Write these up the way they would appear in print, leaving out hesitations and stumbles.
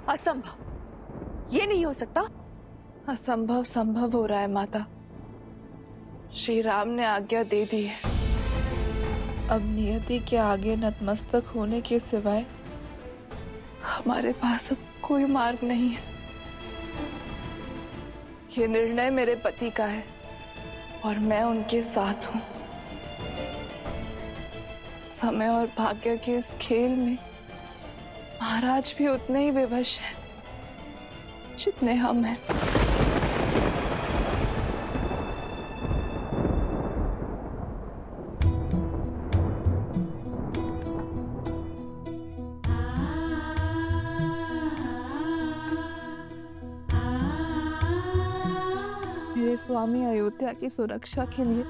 असंभव, ये नहीं हो सकता। असंभव संभव हो रहा है माता। श्री राम ने आज्ञा दे दी है। अब नियति के आगे नतमस्तक होने के सिवाय हमारे पास अब कोई मार्ग नहीं है। ये निर्णय मेरे पति का है और मैं उनके साथ हूं। समय और भाग्य के इस खेल में महाराज भी उतने ही विवश हैं जितने हम हैं। मेरे स्वामी अयोध्या की सुरक्षा के लिए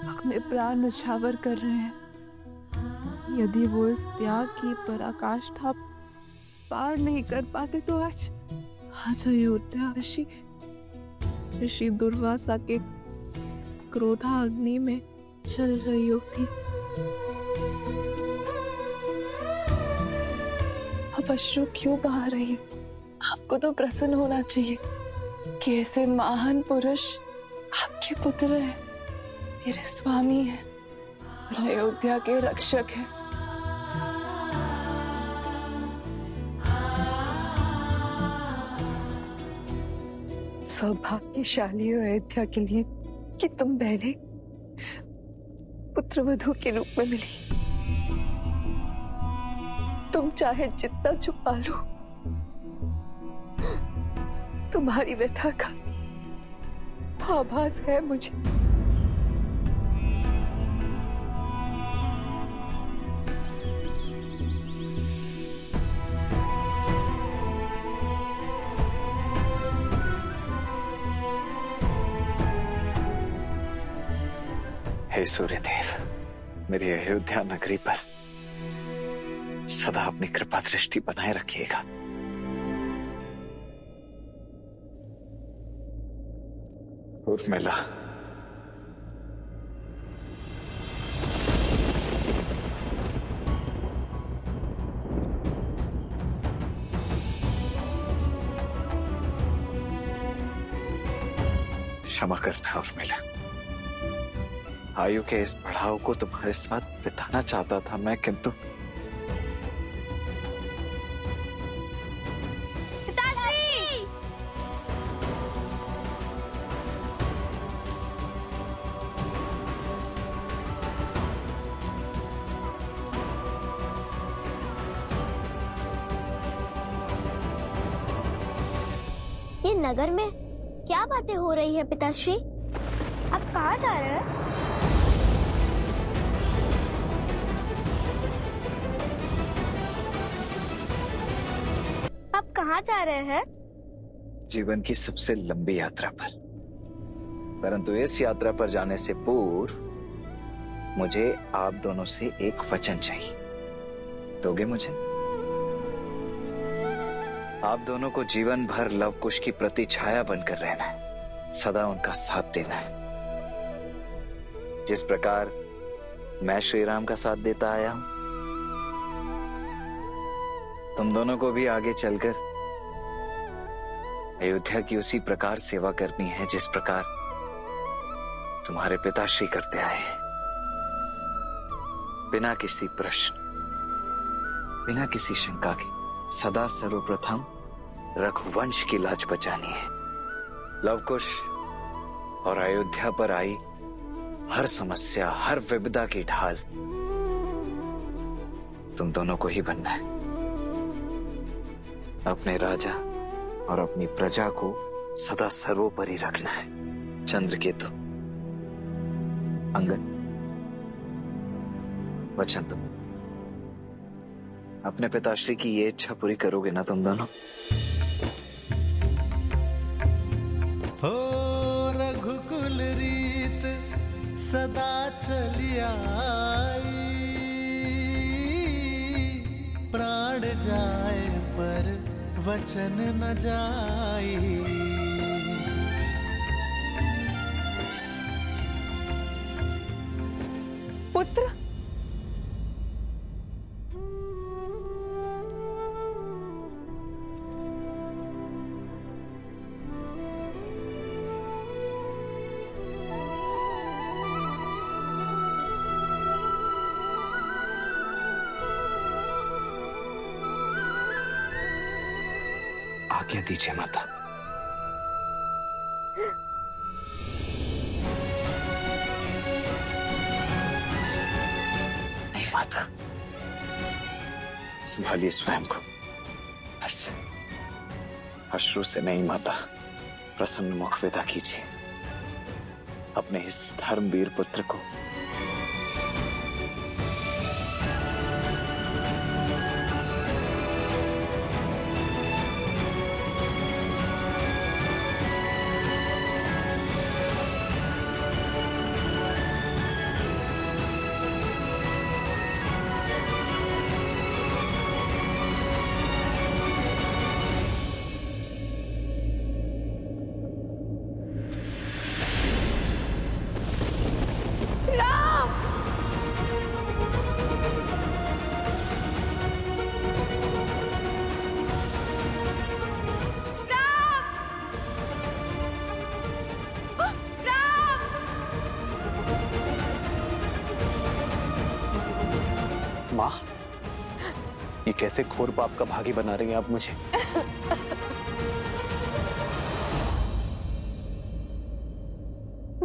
अपने प्राण न्यौछावर कर रहे हैं। यदि वो इस त्याग की पराकाष्ठा पार नहीं कर पाते तो आज अयोध्या ऋषि दुर्वासा के क्रोधाग्नि में जल रही होती। अब अश्रु क्यों बहा रही है? आपको तो प्रसन्न होना चाहिए कि ऐसे महान पुरुष आपके पुत्र हैं, मेरे स्वामी हैं और अयोध्या के रक्षक हैं। सौभाग्यशाली हो अयोध्या के लिए कि तुम बहने पुत्रवधू के रूप में मिली। तुम चाहे जितना छुपा लो, तुम्हारी व्यथा का आभास है मुझे। हे सूर्यदेव, मेरी अयोध्या नगरी पर सदा अपनी कृपा दृष्टि बनाए रखिएगा। उर्मिला, क्षमा करना उर्मिला। आयु के इस पड़ाव को तुम्हारे साथ बिताना चाहता था मैं, किंतु पिताश्री! ये नगर में क्या बातें हो रही है पिताश्री? आप कहाँ जा रहे हैं? आप कहाँ जा रहे हैं? जीवन की सबसे लंबी यात्रा पर, परंतु इस यात्रा पर जाने से पूर्व मुझे आप दोनों से एक वचन चाहिए। दोगे मुझे? आप दोनों को जीवन भर लव कुश की प्रतिछाया बनकर रहना है, सदा उनका साथ देना है। जिस प्रकार मैं श्री राम का साथ देता आया हूं, तुम दोनों को भी आगे चलकर अयोध्या की उसी प्रकार सेवा करनी है जिस प्रकार तुम्हारे पिताश्री करते आए हैं। बिना किसी प्रश्न, बिना किसी शंका के सदा सर्वप्रथम रघुवंश की लाज बचानी है। लवकुश और अयोध्या पर आई हर समस्या, हर विपदा की ढाल तुम दोनों को ही बनना है। अपने राजा और अपनी प्रजा को सदा सर्वोपरि रखना है। चंद्रकेतु, अंगद, वचन तुम अपने पिताश्री की ये इच्छा पूरी करोगे ना तुम दोनों? हो रघुकुल रीत सदा चली आई, प्राण जाए पर वचन न जाई। पुत्र, आज्ञा दीजिए माता। नहीं माता, संभालिए स्वयं को। बस अश्रु से नहीं माता, प्रसन्न मुख विदा कीजिए अपने इस धर्मवीर पुत्र को। माँ, ये कैसे घोर पाप का भागी बना रही हैं आप मुझे?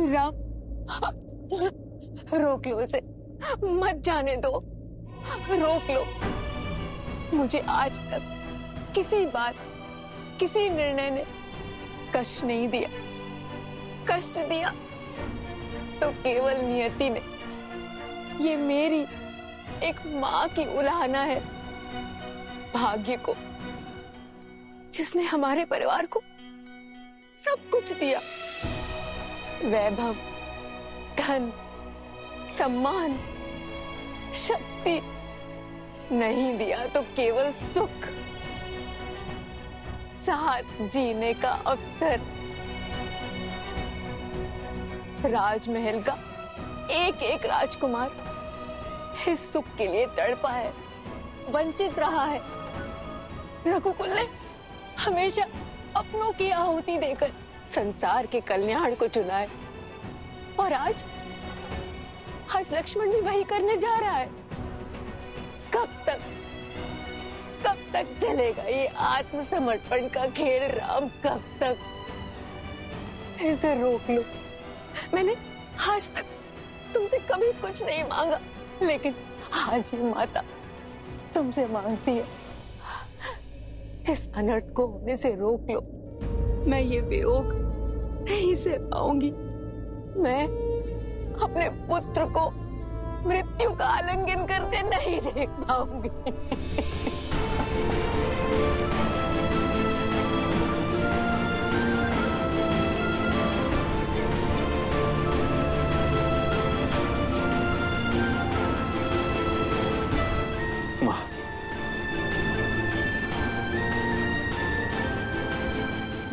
राम, रोक लो इसे, मत जाने दो, रोक लो। मुझे आज तक किसी बात, किसी निर्णय ने कष्ट नहीं दिया। कष्ट दिया तो केवल नियति ने। ये मेरी एक माँ की उलाहना है भाग्य को, जिसने हमारे परिवार को सब कुछ दिया। वैभव, धन, सम्मान, शक्ति नहीं दिया तो केवल सुख, साथ जीने का अवसर। राजमहल का एक एक राजकुमार इस सुख के लिए तड़पा है, वंचित रहा है। रघुकुल ने हमेशा अपनों की आहुति देकर संसार के कल्याण को चुना है, और आज लक्ष्मण भी वही करने जा रहा है। कब तक चलेगा ये आत्मसमर्पण का खेल राम? कब तक? इसे रोक लो। मैंने आज तक तुमसे कभी कुछ नहीं मांगा, लेकिन आज ये माता तुमसे मांगती है, इस अनर्थ को होने से रोक लो। मैं ये वियोग नहीं सह पाऊंगी। मैं अपने पुत्र को मृत्यु का आलिंगन करते नहीं देख पाऊंगी। माँ,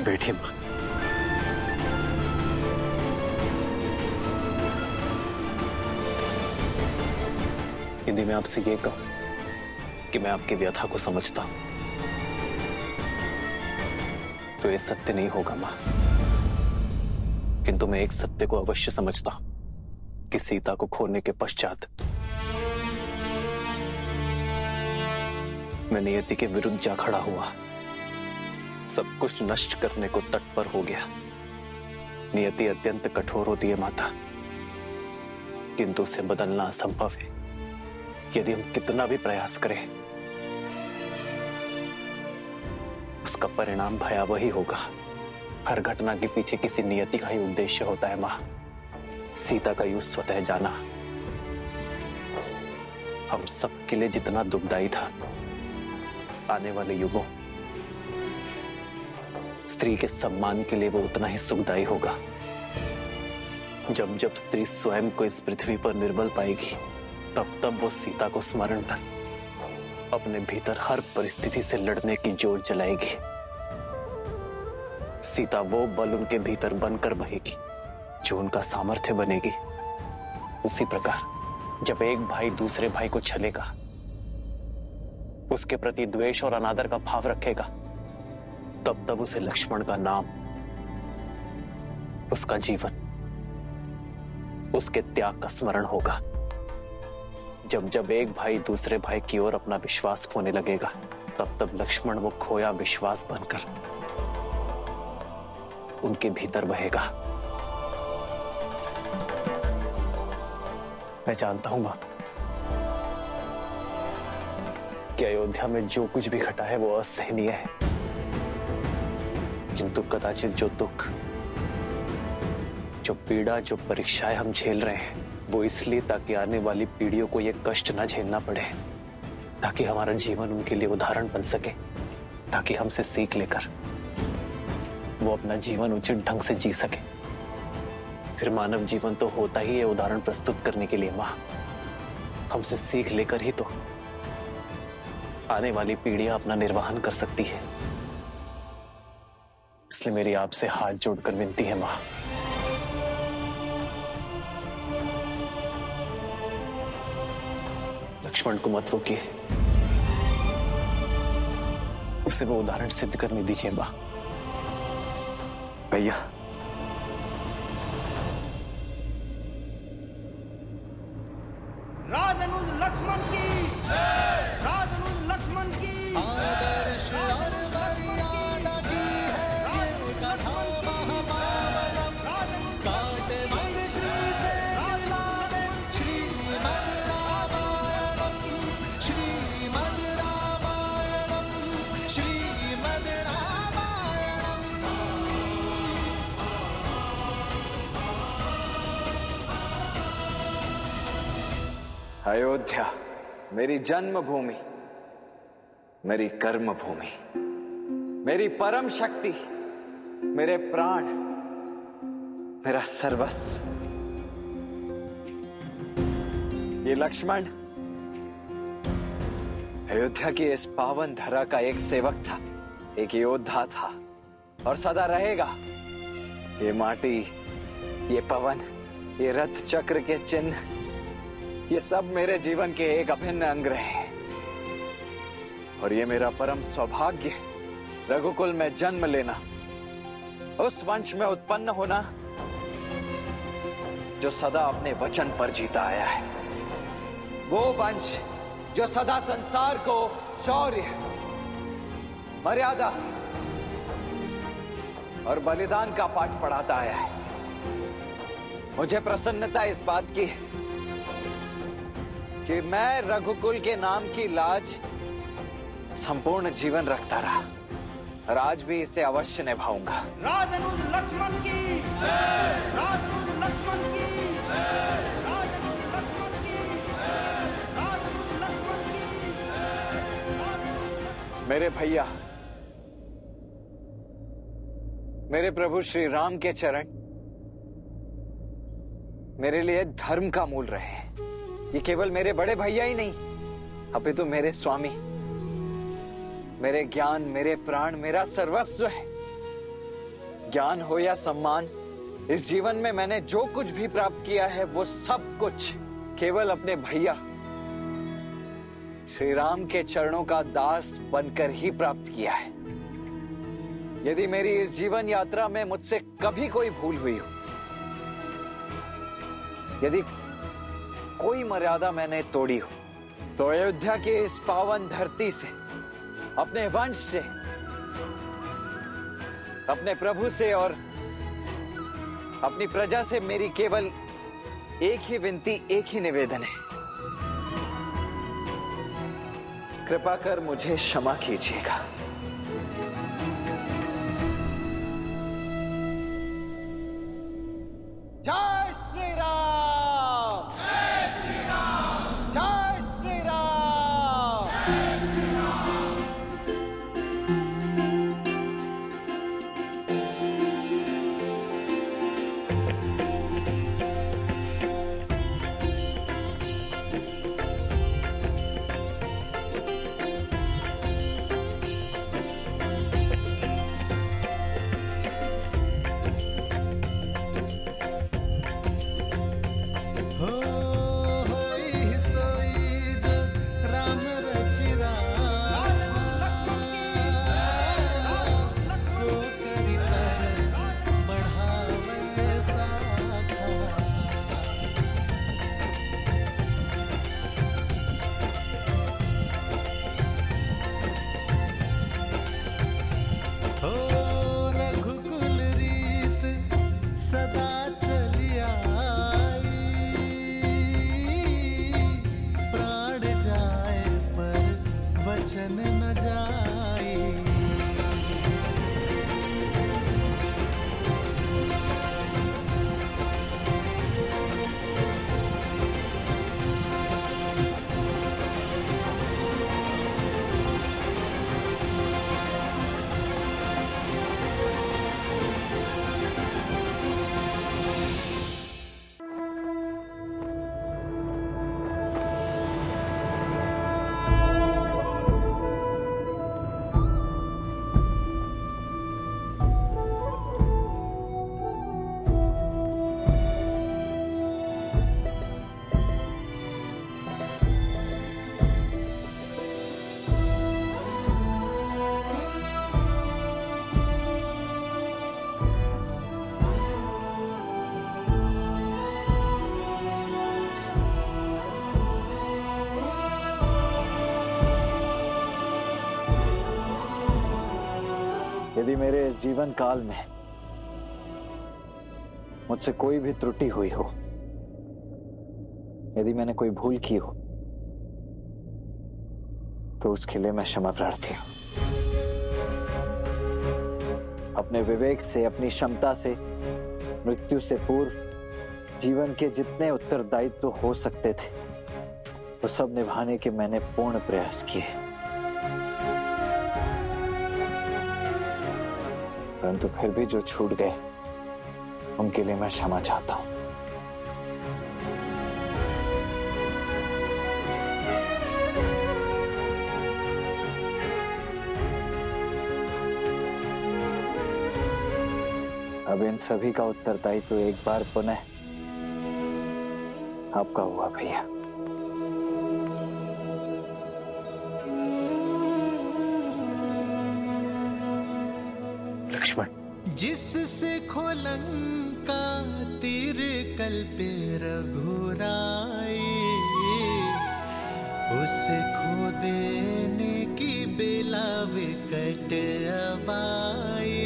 बैठिए माँ। यदि मैं आपसे ये कहूं कि मैं आपकी व्यथा को समझता हूं, तो ये सत्य नहीं होगा माँ। किंतु मैं एक सत्य को अवश्य समझता हूं कि सीता को खोने के पश्चात मैं नियति के विरुद्ध जा खड़ा हुआ, सब कुछ नष्ट करने को तत्पर हो गया। नियति अत्यंत कठोर होती है माता, किंतु उसे बदलना असंभव है। यदि हम कितना भी प्रयास करें, उसका परिणाम भयावह ही होगा। हर घटना के पीछे किसी नियति का ही उद्देश्य होता है मां। सीता का युग स्वतः जाना हम सबके लिए जितना दुखदायी था, आने वाले युगों स्त्री के सम्मान के लिए वो उतना ही सुखदायी होगा। जब जब स्त्री स्वयं को इस पृथ्वी पर निर्बल पाएगी, तब तब वो सीता को स्मरण कर अपने भीतर हर परिस्थिति से लड़ने की जोर जलाएगी। सीता वो बल उनके भीतर बनकर बहेगी जो उनका सामर्थ्य बनेगी। उसी प्रकार जब एक भाई दूसरे भाई को छलेगा, उसके प्रति द्वेष और अनादर का भाव रखेगा, तब तब उसे लक्ष्मण का नाम, उसका जीवन, उसके त्याग का स्मरण होगा। जब जब एक भाई दूसरे भाई की ओर अपना विश्वास खोने लगेगा, तब तब लक्ष्मण वो खोया विश्वास बनकर उनके भीतर बहेगा। मैं जानता हूं मां कि अयोध्या में जो कुछ भी घटा है वो असहनीय है, किंतु कदाचित जो दुख, जो पीड़ा, जो परीक्षाएं हम झेल रहे हैं वो इसलिए ताकि आने वाली पीढ़ियों को ये कष्ट ना झेलना पड़े, ताकि हमारा जीवन उनके लिए उदाहरण बन सके, ताकि हमसे सीख लेकर वो अपना जीवन उचित ढंग से जी सके। फिर मानव जीवन तो होता ही है उदाहरण प्रस्तुत करने के लिए मां। हमसे सीख लेकर ही तो आने वाली पीढ़ियां अपना निर्वहन कर सकती है। इसलिए मेरी आपसे हाथ जोड़कर विनती है मां, लक्ष्मण को मत रोकिए, उसे वो उदाहरण सिद्ध करने दीजिए मां। भैया, राजनुज लक्ष्मण की, राजनुज लक्ष्मण की आदर्श और मर्यादा की है ये कथा महापावनम। काटे मद श्री से मिलावे श्रीमद् रामायणम, श्रीमद् रामायणम, श्रीमद् रामायणम। अयोध्या मेरी जन्मभूमि, मेरी कर्म भूमि, मेरी परम शक्ति, मेरे प्राण, मेरा सर्वस्व। ये लक्ष्मण अयोध्या की इस पावन धरा का एक सेवक था, एक योद्धा था और सदा रहेगा। ये माटी, ये पवन, ये रथ चक्र के चिन्ह, ये सब मेरे जीवन के एक अभिन्न अंग रहे। और ये मेरा परम सौभाग्य, रघुकुल में जन्म लेना, उस वंश में उत्पन्न होना जो सदा अपने वचन पर जीता आया है। वो वंश जो सदा संसार को शौर्य, मर्यादा और बलिदान का पाठ पढ़ाता आया है। मुझे प्रसन्नता इस बात की है कि मैं रघुकुल के नाम की लाज संपूर्ण जीवन रखता रहा और आज भी इसे अवश्य निभाऊंगा। राजनुज लक्ष्मण की, राजनुज लक्ष्मण की, राजनुज लक्ष्मण की, राजनुज लक्ष्मण की। मेरे भैया, मेरे प्रभु श्री राम के चरण मेरे लिए धर्म का मूल रहे हैं। ये केवल मेरे बड़े भैया ही नहीं, अपितु मेरे स्वामी, मेरे ज्ञान, मेरे प्राण, मेरा सर्वस्व है। ज्ञान हो या सम्मान, इस जीवन में मैंने जो कुछ भी प्राप्त किया है वो सब कुछ केवल अपने भैया श्री राम के चरणों का दास बनकर ही प्राप्त किया है। यदि मेरी इस जीवन यात्रा में मुझसे कभी कोई भूल हुई हो, यदि कोई मर्यादा मैंने तोड़ी हो, तो अयोध्या की इस पावन धरती से, अपने वंश से, अपने प्रभु से और अपनी प्रजा से मेरी केवल एक ही विनती, एक ही निवेदन है। कृपा कर मुझे क्षमा कीजिएगा। जय श्री राम, जय श्री राम, जय श्री राम, जय श्री राम। यदि मेरे इस जीवन काल में मुझसे कोई भी त्रुटि हुई हो, यदि मैंने कोई भूल की हो, तो उसके लिए मैं क्षमा प्रार्थी हूं। अपने विवेक से, अपनी क्षमता से, मृत्यु से पूर्व जीवन के जितने उत्तरदायित्व हो सकते थे, वो सब निभाने के मैंने पूर्ण प्रयास किए, परंतु फिर भी जो छूट गए उनके लिए मैं क्षमा चाहता हूं। अब इन सभी का उत्तरदायित्व तो एक बार पुनः आपका हुआ भैया। लक्ष्मण, जिससे खोलंका तीर कल पे रघुराई, उसे खो देने की बेला विकट अबाई।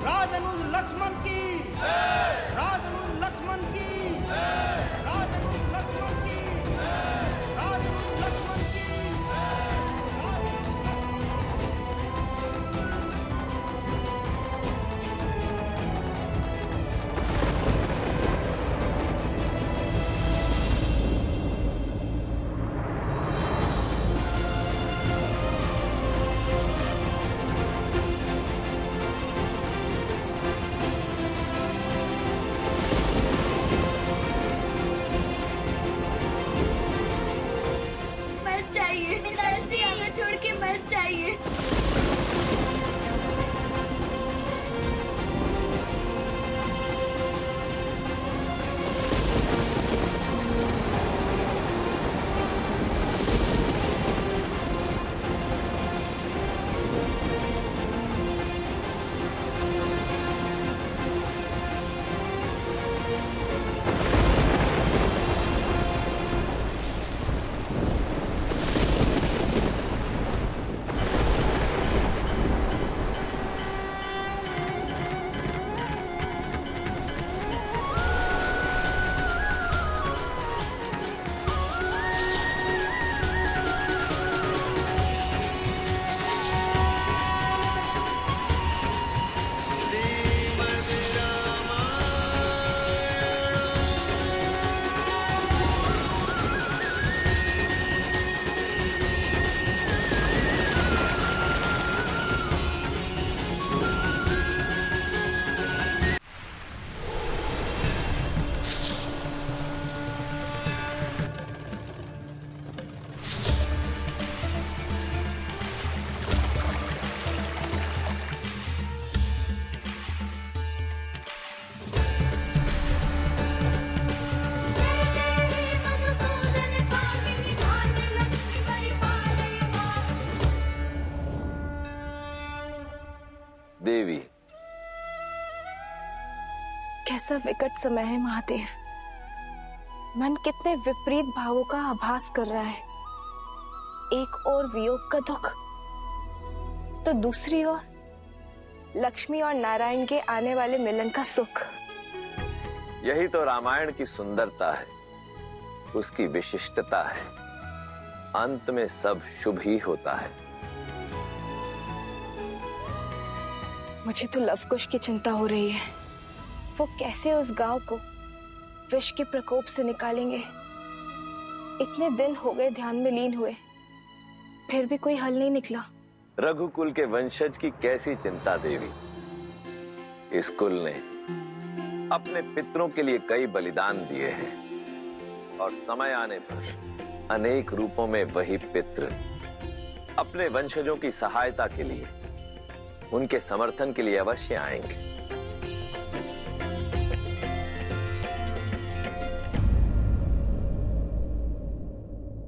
राजनुज लक्ष्मण की, राजनुज लक्ष्मण की, राजनुज लक्ष्मण की, राजनुज लक्ष्मण की। मत जाइए पिताश्री, हमें छोड़ के मत जाइए। देवी, कैसा विकट समय है महादेव। मन कितने विपरीत भावों का आभास कर रहा है। एक ओर वियोग का दुख, तो दूसरी ओर लक्ष्मी और नारायण के आने वाले मिलन का सुख। यही तो रामायण की सुंदरता है, उसकी विशिष्टता है। अंत में सब शुभ ही होता है। मुझे तो लवकुश की चिंता हो रही है। वो कैसे उस गांव को विष के प्रकोप से निकालेंगे। इतने दिन हो गए ध्यान में लीन हुए, फिर भी कोई हल नहीं निकला। रघुकुल के वंशज की कैसी चिंता देवी। इस कुल ने अपने पितरों के लिए कई बलिदान दिए हैं, और समय आने पर अनेक रूपों में वही पितृ अपने वंशजों की सहायता के लिए, उनके समर्थन के लिए अवश्य आएंगे।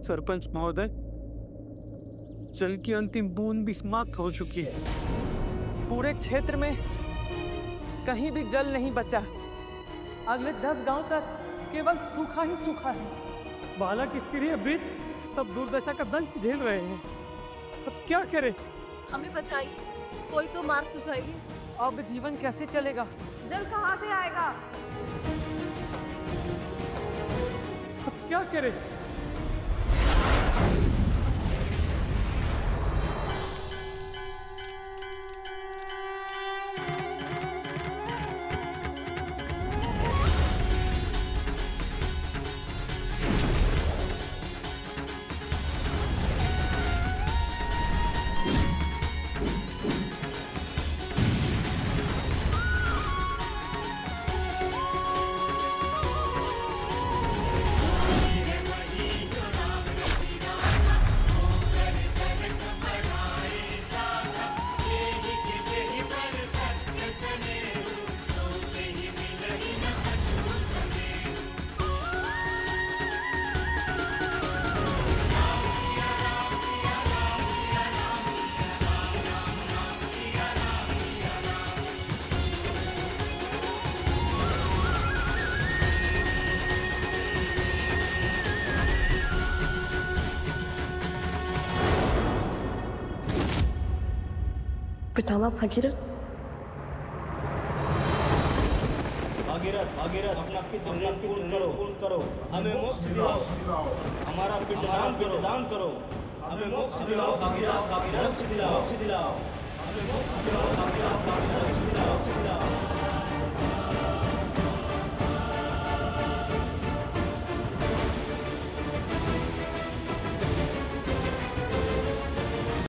सरपंच महोदय, जल की अंतिम बूंद भी समाप्त हो चुकी है। पूरे क्षेत्र में कहीं भी जल नहीं बचा। अगले 10 गांव तक केवल सूखा ही सूखा है। बालक, स्त्री, वृद्ध सब दुर्दशा का दंश झेल रहे हैं। अब क्या करें? हमें बचाइए, कोई तो मार्ग सुझाइए। अब जीवन कैसे चलेगा? जल कहाँ से आएगा? अब क्या करें? पितामह भगीरथ, भागीरथ अपना पितृ पूर्ण करो, हमें मोक्ष दिलाओ, हमारा पिंडदान करो, हमें मोक्ष दिलाओ, भागीरथ मोक्ष दिलाओ, हमें मोक्ष दिलाओ, भागीरथ मोक्ष दिलाओ।